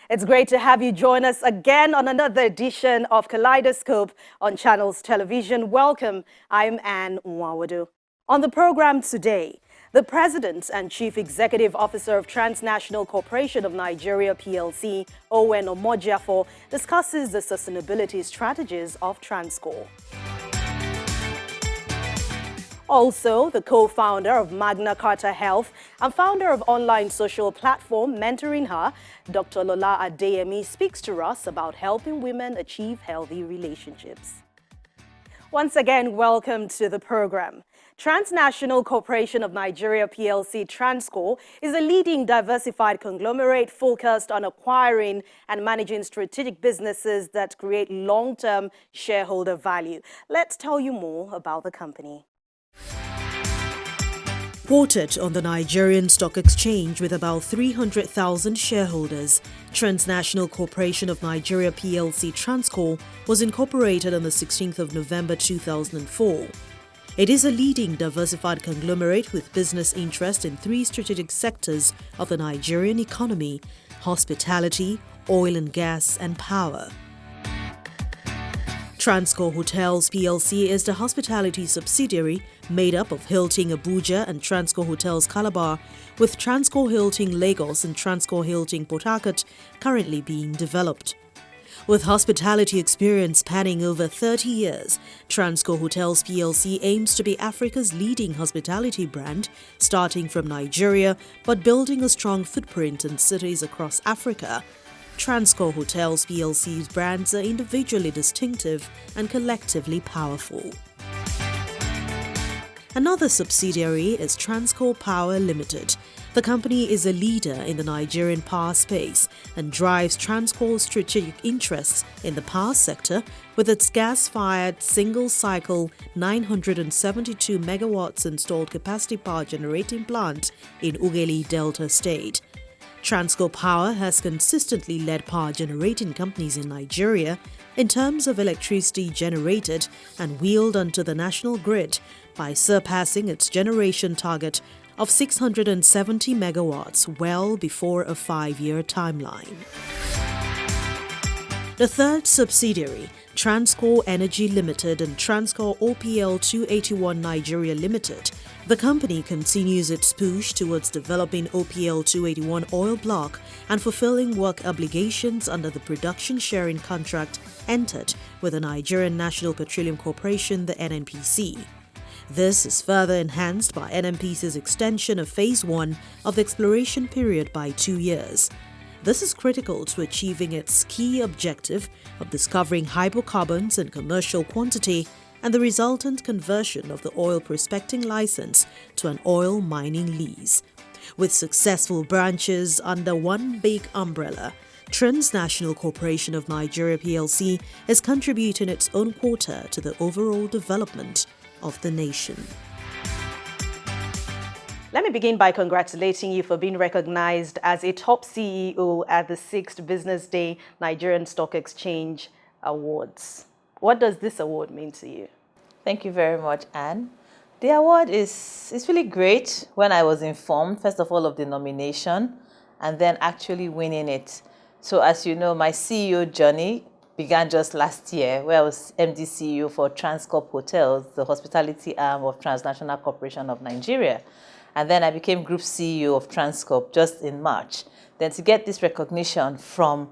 It's great to have you join us again on another edition of Kaleidoscope on Channels Television. Welcome. I'm Anne Nwawadu. On the program today, the President and Chief Executive Officer of Transnational Corporation of Nigeria PLC, Owen Omojiafo, discusses the sustainability strategies of Transco. Also, the co-founder of Magna Carta Health and founder of online social platform Mentoring Her, Dr. Lola Adeyemi, speaks to us about helping women achieve healthy relationships. Once again, welcome to the program. Transnational Corporation of Nigeria PLC Transco is a leading diversified conglomerate focused on acquiring and managing strategic businesses that create long-term shareholder value. Let's tell you more about the company. Quoted on the Nigerian Stock Exchange with about 300,000 shareholders, Transnational Corporation of Nigeria PLC Transco was incorporated on the 16th of November 2004. It is a leading diversified conglomerate with business interest in three strategic sectors of the Nigerian economy: hospitality, oil and gas, and power. Transco Hotels PLC is the hospitality subsidiary made up of Hilton Abuja and Transco Hotels Calabar, with Transco Hilton Lagos and Transco Hilton Port Harcourt currently being developed. With hospitality experience spanning over 30 years, Transco Hotels PLC aims to be Africa's leading hospitality brand, starting from Nigeria but building a strong footprint in cities across Africa. Transco Hotels PLC's brands are individually distinctive and collectively powerful. Another subsidiary is Transco Power Limited. The company is a leader in the Nigerian power space and drives Transco's strategic interests in the power sector with its gas-fired single-cycle 972 megawatts installed capacity power generating plant in Ughelli Delta State. Transco Power has consistently led power generating companies in Nigeria in terms of electricity generated and wheeled onto the national grid by surpassing its generation target of 670 megawatts well before a 5-year timeline. The third subsidiary, Transco Energy Limited and Transco OPL 281 Nigeria Limited, the company continues its push towards developing OPL 281 oil block and fulfilling work obligations under the production sharing contract entered with the Nigerian National Petroleum Corporation, the NNPC. This is further enhanced by NNPC's extension of Phase 1 of the exploration period by 2 years. This is critical to achieving its key objective of discovering hydrocarbons in commercial quantity and the resultant conversion of the oil prospecting license to an oil mining lease. With successful branches under one big umbrella, Transnational Corporation of Nigeria PLC is contributing its own quota to the overall development of the nation. Let me begin by congratulating you for being recognized as a top CEO at the 6th Business Day Nigerian Stock Exchange Awards. What does this award mean to you? Thank you very much, Anne. The award is really great when I was informed, first of all, of the nomination and then actually winning it. So as you know, my CEO journey began just last year, where I was MD CEO for Transco Hotels, the hospitality arm of Transnational Corporation of Nigeria. And then I became Group CEO of Transco just in March. Then to get this recognition from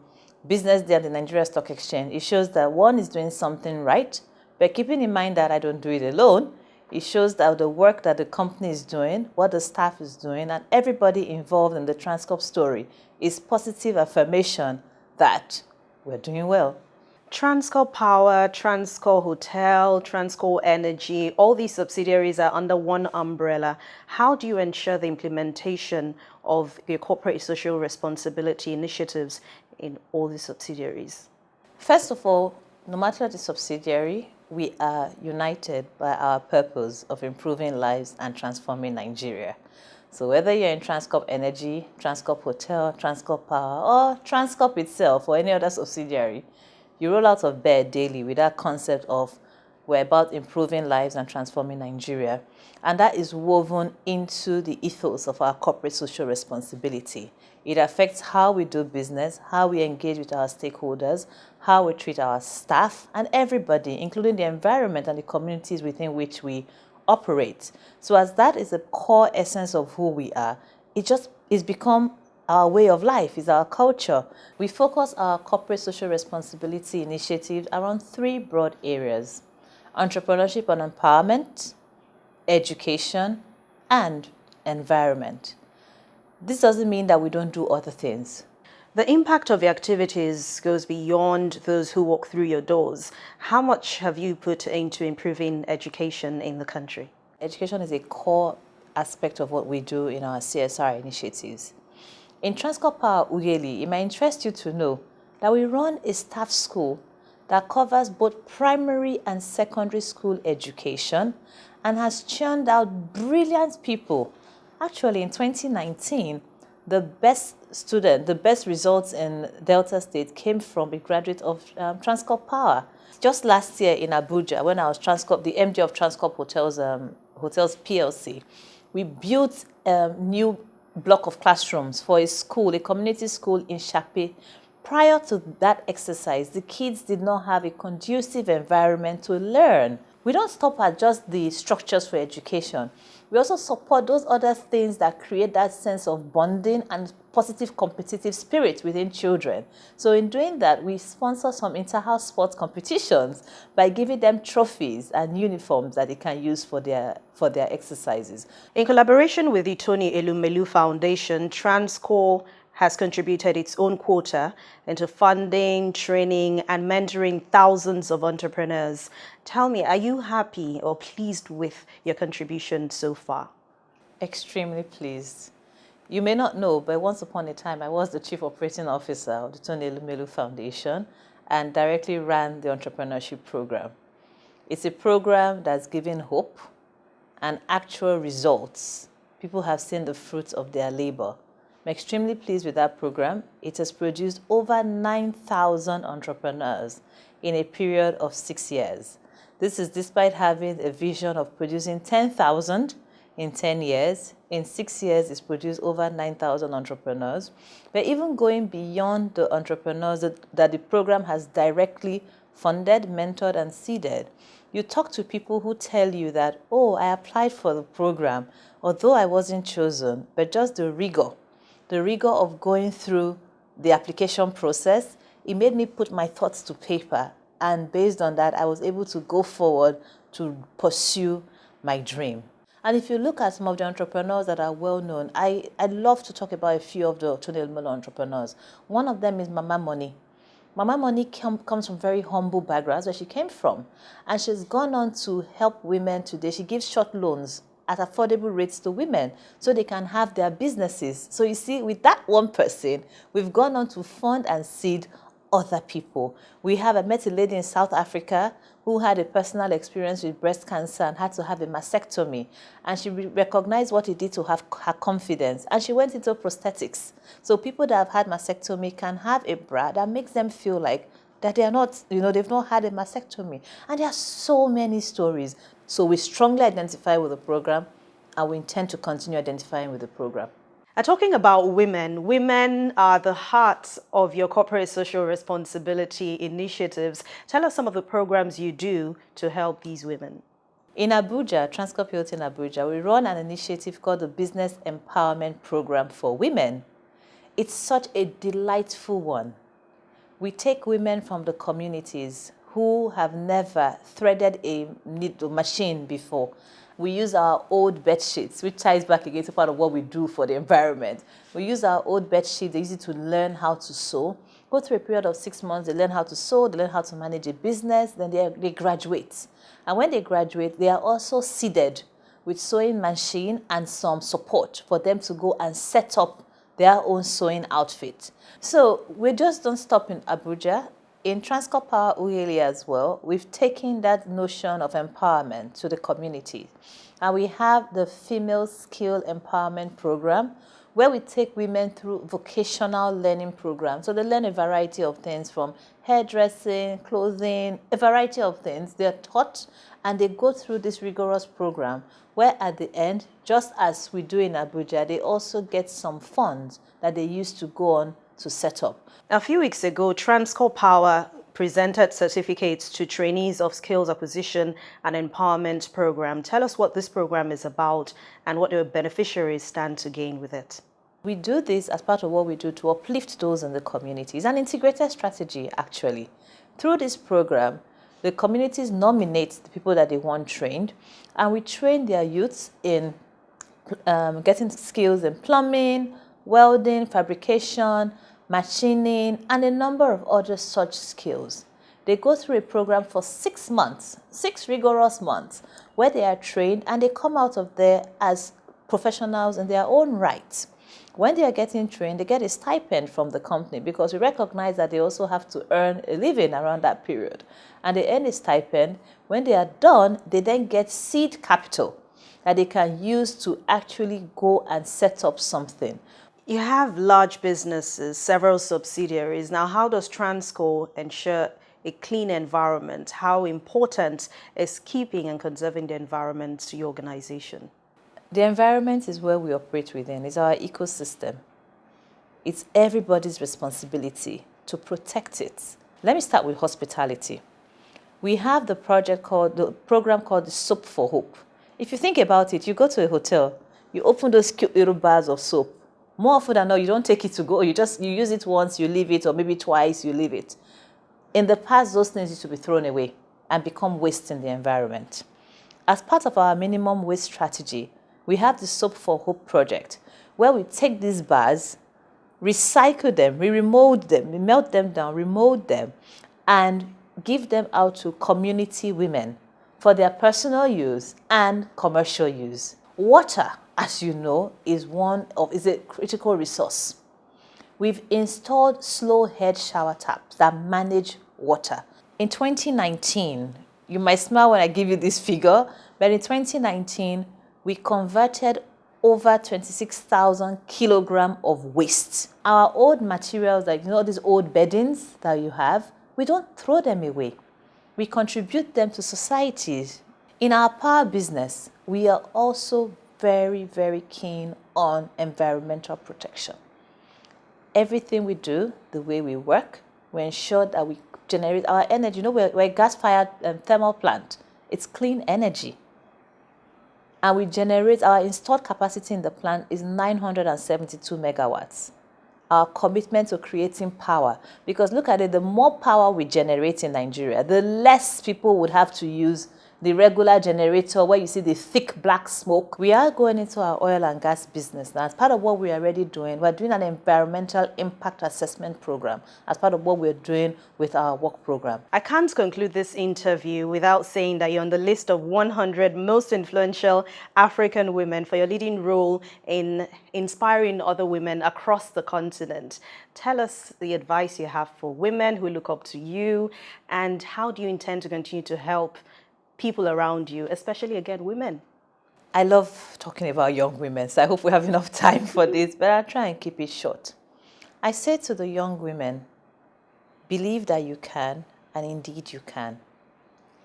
Business Day at the Nigeria Stock Exchange, it shows that one is doing something right, but keeping in mind that I don't do it alone. It shows that the work that the company is doing, what the staff is doing, and everybody involved in the Transco story is positive affirmation that we're doing well. Transco Power, Transco Hotel, Transco Energy, all these subsidiaries are under one umbrella. How do you ensure the implementation of your corporate social responsibility initiatives in all these subsidiaries? First of all, no matter the subsidiary, we are united by our purpose of improving lives and transforming Nigeria. So whether you're in Transco Energy, Transco Hotel, Transco Power, or Transco itself, or any other subsidiary, you roll out of bed daily with that concept of We're about improving lives and transforming Nigeria. And that is woven into the ethos of our corporate social responsibility. It affects how we do business, how we engage with our stakeholders, how we treat our staff, and everybody, including the environment and the communities within which we operate. So as that is the core essence of who we are, it's become our way of life, is our culture. We focus our corporate social responsibility initiatives around three broad areas: entrepreneurship and empowerment, education, and environment. This doesn't mean that we don't do other things. The impact of your activities goes beyond those who walk through your doors. How much have you put into improving education in the country? Education is a core aspect of what we do in our CSR initiatives. In Transco I, it might interest you to know that we run a staff school that covers both primary and secondary school education and has churned out brilliant people. Actually, in 2019, the best results in Delta State came from a graduate of Transco Power. Just last year in Abuja, when I was the MD of Transcorp Hotels PLC, we built a new block of classrooms for a community school in Shape. Prior to that exercise, the kids did not have a conducive environment to learn. We don't stop at just the structures for education. We also support those other things that create that sense of bonding and positive competitive spirit within children. So in doing that, we sponsor some inter-house sports competitions by giving them trophies and uniforms that they can use for their exercises. In collaboration with the Tony Elumelu Foundation, Transco has contributed its own quota into funding, training, and mentoring thousands of entrepreneurs. Tell me, are you happy or pleased with your contribution so far? Extremely pleased. You may not know, but once upon a time, I was the Chief Operating Officer of the Tony Elumelu Foundation and directly ran the Entrepreneurship program. It's a program that's giving hope and actual results. People have seen the fruits of their labor. I'm extremely pleased with that program. It has produced over 9,000 entrepreneurs in a period of 6 years. This is despite having a vision of producing 10,000 in 10 years. In 6 years, it's produced over 9,000 entrepreneurs. We're even going beyond the entrepreneurs that the program has directly funded, mentored, and seeded. You talk to people who tell you that, oh, I applied for the program, although I wasn't chosen, but just the rigor of going through the application process, it made me put my thoughts to paper. And based on that, I was able to go forward to pursue my dream. And if you look at some of the entrepreneurs that are well known, I'd love to talk about a few of the Tony Elumelu entrepreneurs. One of them is Mama Money. Mama Money comes from very humble backgrounds where she came from. And she's gone on to help women today. She gives short loans at affordable rates to women so they can have their businesses. So you see, with that one person, we've gone on to fund and seed other people. I met a lady in South Africa who had a personal experience with breast cancer and had to have a mastectomy. And she recognized what it did to have her confidence. And she went into prosthetics. So people that have had mastectomy can have a bra that makes them feel like that they are not, they've not had a mastectomy. And there are so many stories. So we strongly identify with the program, and we intend to continue identifying with the program. Talking about women are the heart of your corporate social responsibility initiatives. Tell us some of the programs you do to help these women. In Abuja, Transco in Abuja, we run an initiative called the Business Empowerment Program for Women. It's such a delightful one. We take women from the communities who have never threaded a needle machine before. We use our old bed sheets, which ties back again to part of what we do for the environment. We use our old bed sheets, they're easy to learn how to sew. Go through a period of 6 months, they learn how to sew, they learn how to manage a business, then they graduate. And when they graduate, they are also seeded with sewing machine and some support for them to go and set up their own sewing outfit. So we just don't stop in Abuja. In Transco Uele as well, we've taken that notion of empowerment to the community. And we have the Female Skill Empowerment Program, where we take women through vocational learning programs. So they learn a variety of things from hairdressing, clothing, a variety of things. They're taught and they go through this rigorous program where at the end, just as we do in Abuja, they also get some funds that they use to go on to set up. A few weeks ago, Transco Power presented certificates to trainees of skills acquisition and empowerment program. Tell us what this program is about and what the beneficiaries stand to gain with it. We do this as part of what we do to uplift those in the community. It's an integrated strategy, actually. Through this program, the communities nominate the people that they want trained, and we train their youths in getting skills in plumbing, welding, fabrication, machining, and a number of other such skills. They go through a program for 6 months, 6 rigorous months, where they are trained and they come out of there as professionals in their own right. When they are getting trained, they get a stipend from the company because we recognize that they also have to earn a living around that period. And they earn a stipend. When they are done, they then get seed capital that they can use to actually go and set up something. You have large businesses, several subsidiaries. Now, how does Transco ensure a clean environment? How important is keeping and conserving the environment to your organization? The environment is where we operate within. It's our ecosystem. It's everybody's responsibility to protect it. Let me start with hospitality. We have the program called the Soap for Hope. If you think about it, you go to a hotel, you open those cute little bars of soap. More often than not, you don't take it to go. You use it once, you leave it, or maybe twice, you leave it. In the past, those things used to be thrown away and become waste in the environment. As part of our minimum waste strategy, we have the Soap for Hope project, where we take these bars, recycle them, we remold them, we melt them down, remold them, and give them out to community women for their personal use and commercial use. Water, as you know, is a critical resource. We've installed slow head shower taps that manage water. In 2019, you might smile when I give you this figure, but in 2019, we converted over 26,000 kilograms of waste. Our old materials, like these old beddings that you have, we don't throw them away. We contribute them to societies. In our power business, we are also very, very keen on environmental protection. Everything we do, the way we work, we ensure that we generate our energy. We're a gas-fired thermal plant. It's clean energy. And we generate, our installed capacity in the plant is 972 megawatts. Our commitment to creating power, because look at it, the more power we generate in Nigeria, the less people would have to use the regular generator where you see the thick black smoke. We are going into our oil and gas business now. As part of what we are already doing, we're doing an environmental impact assessment program as part of what we're doing with our work program. I can't conclude this interview without saying that you're on the list of 100 most influential African women for your leading role in inspiring other women across the continent. Tell us the advice you have for women who look up to you, and how do you intend to continue to help people around you, especially, again, women? I love talking about young women, so I hope we have enough time for this, but I'll try and keep it short. I say to the young women, believe that you can, and indeed you can.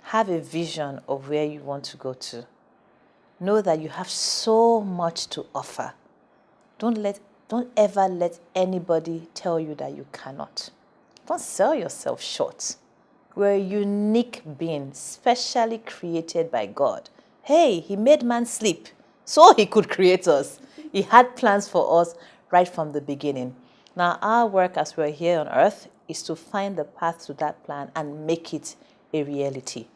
Have a vision of where you want to go to. Know that you have so much to offer. Don't ever let anybody tell you that you cannot. Don't sell yourself short. We're a unique being, specially created by God. Hey, He made man sleep so He could create us. He had plans for us right from the beginning. Now, our work as we're here on earth is to find the path to that plan and make it a reality.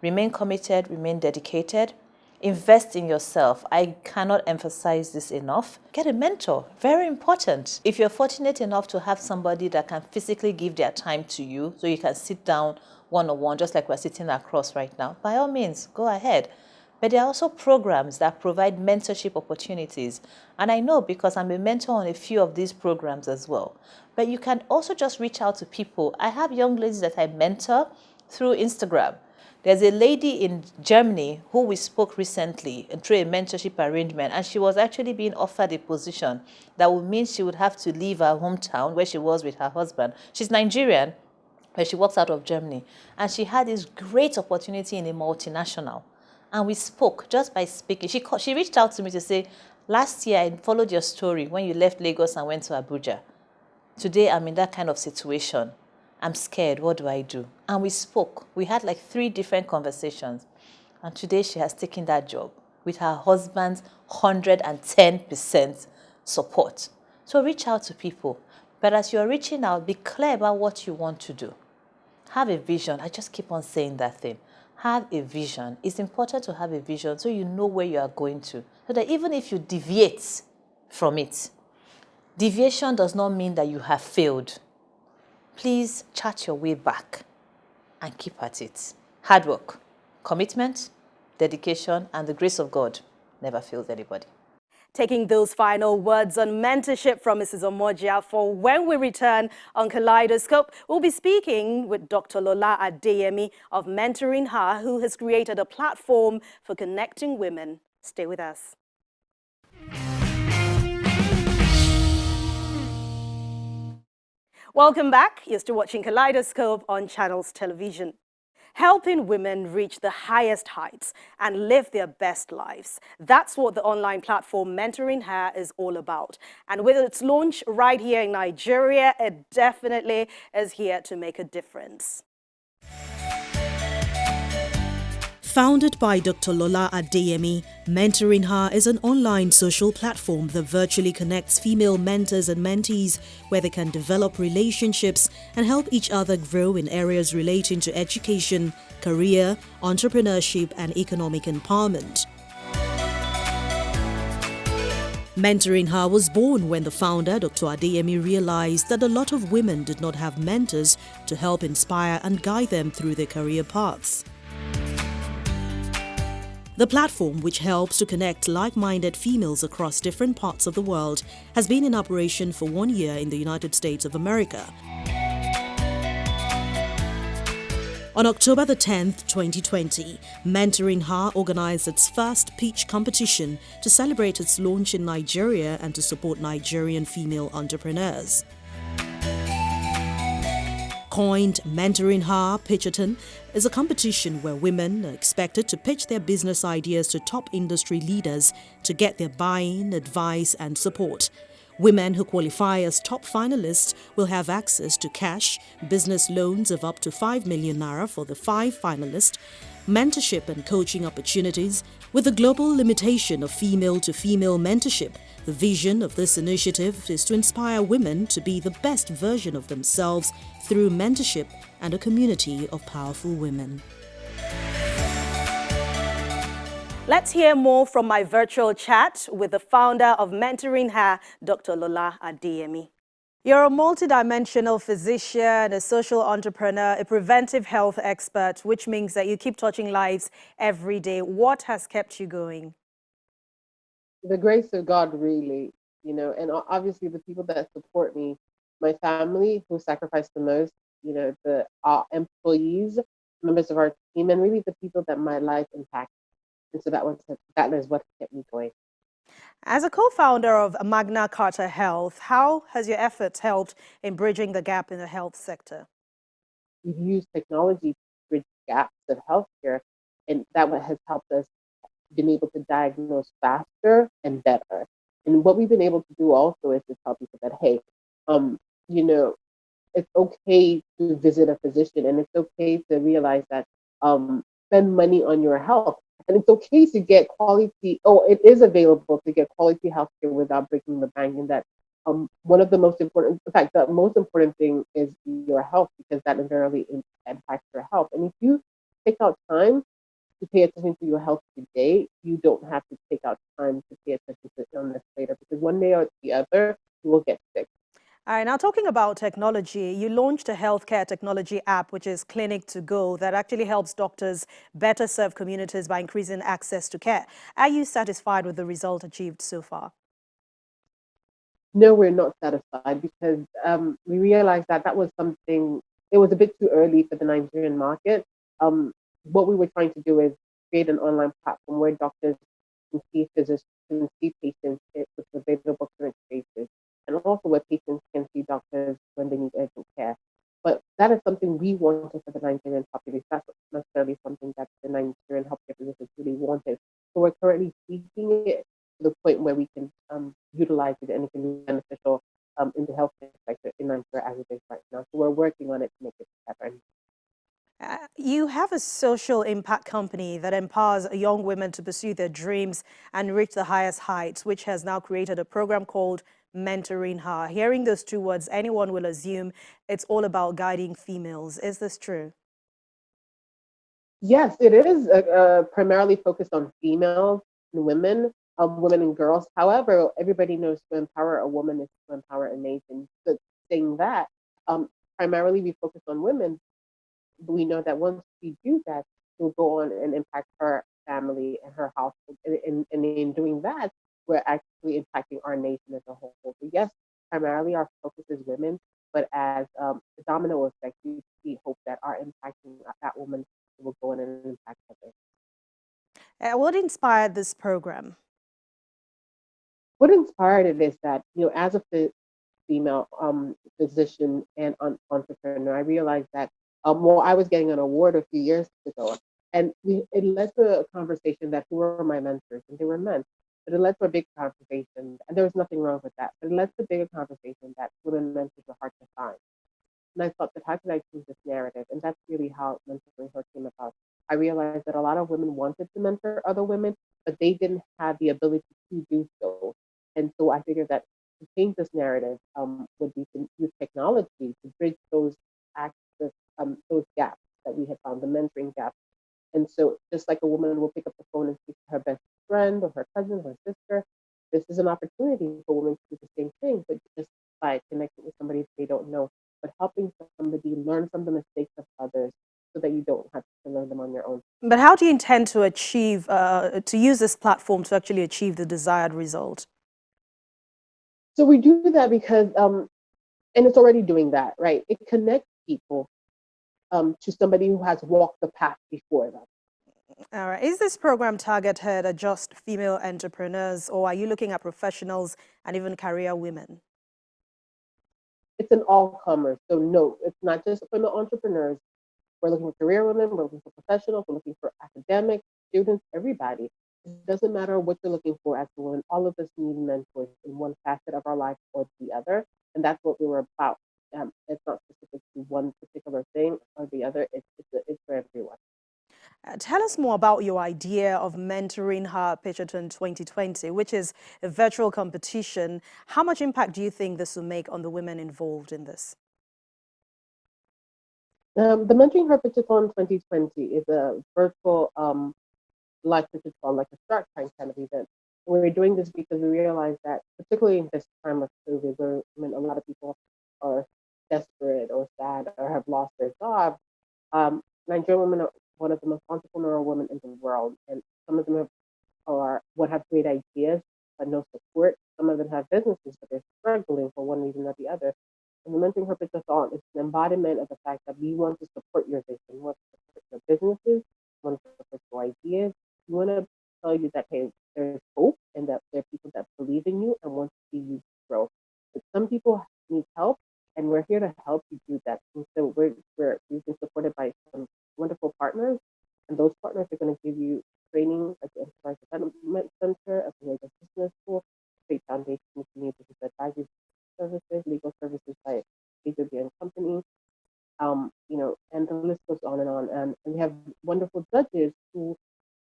Remain committed, remain dedicated. Invest in yourself. I cannot emphasize this enough. Get a mentor. Very important. If you're fortunate enough to have somebody that can physically give their time to you so you can sit down one-on-one, just like we're sitting across right now, by all means, go ahead. But there are also programs that provide mentorship opportunities. And I know because I'm a mentor on a few of these programs as well. But you can also just reach out to people. I have young ladies that I mentor through Instagram. There's a lady in Germany who we spoke recently through a mentorship arrangement, and she was actually being offered a position that would mean she would have to leave her hometown where she was with her husband. She's Nigerian, where she works out of Germany. And she had this great opportunity in a multinational. And we spoke just by speaking. She reached out to me to say, last year I followed your story when you left Lagos and went to Abuja. Today I'm in that kind of situation. I'm scared. What do I do? And we spoke. We had like 3 different conversations. And today she has taken that job with her husband's 110% support. So reach out to people. But as you're reaching out, be clear about what you want to do. Have a vision. I just keep on saying that thing. Have a vision. It's important to have a vision so you know where you are going to. So that even if you deviate from it, deviation does not mean that you have failed. Please chart your way back and keep at it. Hard work, commitment, dedication, and the grace of God never fails anybody. Taking those final words on mentorship from Mrs. Omojia. For when we return on Kaleidoscope, we'll be speaking with Dr. Lola Adeyemi of Mentoring Her, who has created a platform for connecting women. Stay with us. Welcome back. You're still watching Kaleidoscope on Channels Television. Helping women reach the highest heights and live their best lives. That's what the online platform Mentoring Her is all about. And with its launch right here in Nigeria, it definitely is here to make a difference. Founded by Dr. Lola Adeyemi, Mentoring Her is an online social platform that virtually connects female mentors and mentees where they can develop relationships and help each other grow in areas relating to education, career, entrepreneurship, and economic empowerment. Mentoring Her was born when the founder, Dr. Adeyemi, realized that a lot of women did not have mentors to help inspire and guide them through their career paths. The platform, which helps to connect like-minded females across different parts of the world, has been in operation for 1 year in the United States of America. On October the 10th, 2020, Mentoring Her organized its first pitch competition to celebrate its launch in Nigeria and to support Nigerian female entrepreneurs. Coined Mentoring Her Pitchathon is a competition where women are expected to pitch their business ideas to top industry leaders to get their buy-in, advice, and support. Women who qualify as top finalists will have access to cash, business loans of up to 5 million naira for the 5 finalists, mentorship and coaching opportunities. With the global limitation of female-to-female mentorship, the vision of this initiative is to inspire women to be the best version of themselves through mentorship and a community of powerful women. Let's hear more from my virtual chat with the founder of Mentoring Her, Dr. Lola Adeyemi. You're a multidimensional physician, a social entrepreneur, a preventive health expert, which means that you keep touching lives every day. What has kept you going? The grace of God, really, and obviously the people that support me, my family who sacrifice the most, the employees, members of our team, and really the people that my life impacts. And so that is what kept me going. As a co-founder of Magna Carta Health, how has your efforts helped in bridging the gap in the health sector? We've used technology to bridge gaps of healthcare, and that has helped us been able to diagnose faster and better. And what we've been able to do also is to tell people that, hey, it's okay to visit a physician, and it's okay to realize that spend money on your health. And it's okay to get quality, it is available to get quality healthcare without breaking the bank. And that one of the most important, in fact, the most important thing is your health, because that invariably impacts your health. And if you take out time to pay attention to your health today, you don't have to take out time to pay attention to illness later, because one day or the other, you will get sick. All right, now talking about technology, you launched a healthcare technology app, which is Clinic to Go, that actually helps doctors better serve communities by increasing access to care. Are you satisfied with the result achieved so far? No, we're not satisfied, because we realized that was something, it was a bit too early for the Nigerian market. What we were trying to do is create an online platform where doctors can see physicians, can see patients with available clinic spaces, and also where patients can see doctors when they need urgent care. But that is something we wanted for the Nigerian population. That's not necessarily something that the Nigerian healthcare physicians really wanted. So we're currently tweaking it to the point where we can utilize it and it can be beneficial in the healthcare sector in Nigeria as it is right now. So we're working on it to make it better. You have a social impact company that empowers young women to pursue their dreams and reach the highest heights, which has now created a program called Mentoring Her. Hearing those two words, anyone will assume it's all about guiding females. Is this true? Yes, it is primarily focused on females and women and girls. However, everybody knows to empower a woman is to empower a nation. So saying that, primarily we focus on women. We know that once we do that, we'll go on and impact her family and her household. And in doing that, we're actually impacting our nation as a whole. So yes, primarily our focus is women, but as the domino effect, we hope that our impacting that woman will go on and impact others. What inspired this program? What inspired it is that, as a female physician and entrepreneur, I realized that well, I was getting an award a few years ago, and it led to a conversation that who were my mentors, and they were men. But it led to a big conversation, and there was nothing wrong with that. But it led to a bigger conversation that women mentors are hard to find. And I thought that how could I change this narrative? And that's really how mentoring her came about. I realized that a lot of women wanted to mentor other women, but they didn't have the ability to do so. And so I figured that to change this narrative would be to use technology to bridge access, those gaps that we had found, the mentoring gaps. And so just like a woman will pick up the phone and speak to her best friend or her cousin or her sister, this is an opportunity for women to do the same thing, but just by connecting with somebody they don't know, but helping somebody learn from the mistakes of others so that you don't have to learn them on your own. But how do you intend to achieve, to use this platform to actually achieve the desired result? So we do that because, and it's already doing that, right? It connects people to somebody who has walked the path before them. All right. Is this program targeted at just female entrepreneurs, or are you looking at professionals and even career women? It's an all-comers. So no, it's not just for the entrepreneurs. We're looking for career women, we're looking for professionals, we're looking for academics, students, everybody. It doesn't matter what you're looking for as a woman. All of us need mentors in one facet of our life or the other. And that's what we were about. It's not specific to one particular thing or the other. It's for everyone. Tell us more about your idea of Mentoring Her Pitcherton 2020, which is a virtual competition. How much impact do you think this will make on the women involved in this? The Mentoring Her Pitcherton 2020 is a virtual like a Shark Tank kind of event. We're doing this because we realize that, particularly in this time of COVID, where a lot of people are desperate or sad or have lost their jobs, Nigerian women are one of the most entrepreneurial women in the world, and some of them have great ideas but no support. Some of them have businesses but they're struggling for one reason or the other. And the Mentoring Her Pitcherton is an embodiment of the fact that we want to support your vision, we want to support your businesses, we want to support your ideas. We want to tell you that, hey, there's hope and that there are people that believe in you and want to see you grow. But some people need help, and we're here to help you do that. And so we've been supported by some wonderful partners, and those partners are going to give you training at the Enterprise Development Center, at the Lagos Business School, State Foundation for New Business Advisory Services, legal services by and Company, and the list goes on and on. And we have wonderful judges who,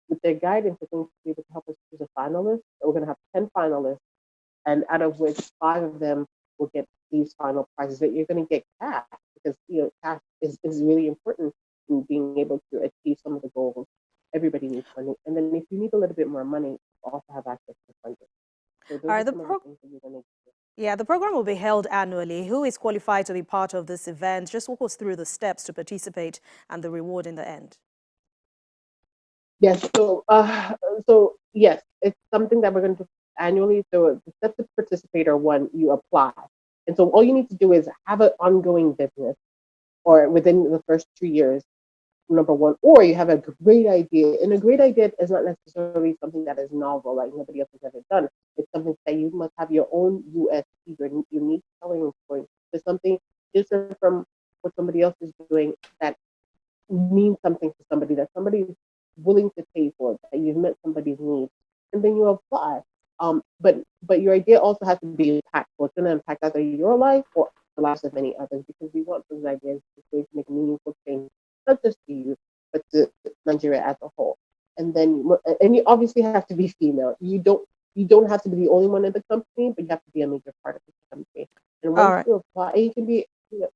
with their guidance, are going to be able to help us choose a finalist. So we're going to have 10 finalists, and out of which 5 of them will get these final prizes. That you're going to get cash, because cash is really important in being able to achieve some of the goals. Everybody needs money, and then if you need a little bit more money, you also have access to funding. So those All right, are some of the things that you're going to do. Yeah, the program will be held annually. Who is qualified to be part of this event? Just walk us through the steps to participate and the reward in the end. Yes, yes, it's something that we're going to do annually. So the steps to participate are: 1, you apply. And so all you need to do is have an ongoing business, or within the first 2 years, number 1, or you have a great idea. And a great idea is not necessarily something that is novel, like nobody else has ever done. It's something that you must have your own USP, your unique selling point. It's something different from what somebody else is doing that means something to somebody, that somebody is willing to pay for, that you've met somebody's needs, and then you apply. But your idea also has to be impactful. It's going to impact either your life or the lives of many others, because we want those ideas to make a meaningful change, not just to you, but to Nigeria as a whole. And you obviously have to be female. You don't have to be the only one in the company, but you have to be a major part of the company. And All once right. you apply, and you can be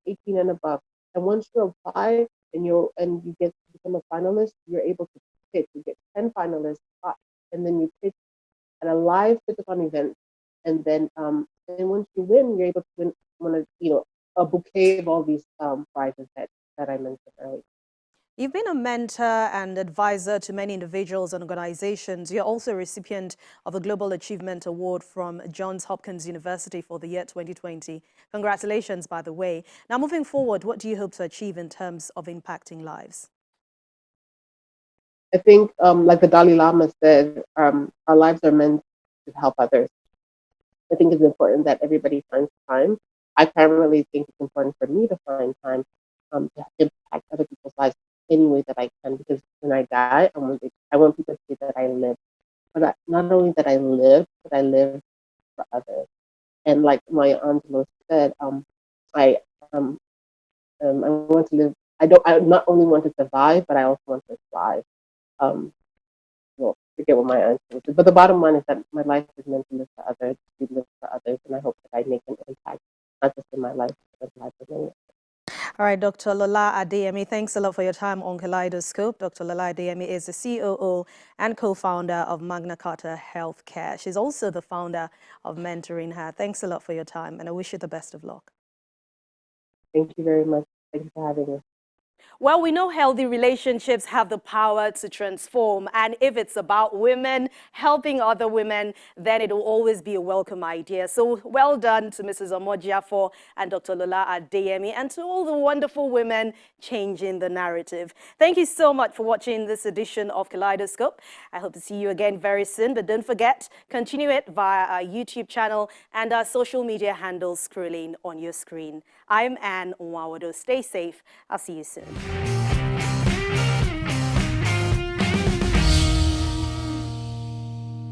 18 and above. And once you apply and you get to become a finalist, you're able to pitch. You get 10 finalists, and then you pitch at a live pitch-a-thon event. And once you win, you're able to win a bouquet of all these prizes that I mentioned earlier. You've been a mentor and advisor to many individuals and organizations. You're also a recipient of a Global Achievement Award from Johns Hopkins University for the year 2020. Congratulations, by the way. Now, moving forward, what do you hope to achieve in terms of impacting lives? I think, like the Dalai Lama said, our lives are meant to help others. I think it's important that everybody finds time. I primarily think it's important for me to find time to impact other people's lives any way that I can, because when I die, I want people to see that I live. But not only that I live, but I live for others. And like my aunt Lo said, I I want to live. I not only want to survive, but I also want to thrive. Um, well, forget what my answer was. But the bottom line is that my life is meant to live for others, to live for others, and I hope that I make an impact, not just in my life, but in the life of many. All right, Dr. Lola Adeyemi, thanks a lot for your time on Kaleidoscope. Dr. Lola Adeyemi is the COO and co-founder of Magna Carta Healthcare. She's also the founder of Mentoring Her. Thanks a lot for your time, and I wish you the best of luck. Thank you very much. Thank you for having me. Well, we know healthy relationships have the power to transform. And if it's about women helping other women, then it will always be a welcome idea. So well done to Mrs. Omojiafo and Dr. Lola Adeyemi, and to all the wonderful women changing the narrative. Thank you so much for watching this edition of Kaleidoscope. I hope to see you again very soon. But don't forget, continue it via our YouTube channel and our social media handles scrolling on your screen. I'm Anne Nwawodo. Stay safe. I'll see you soon.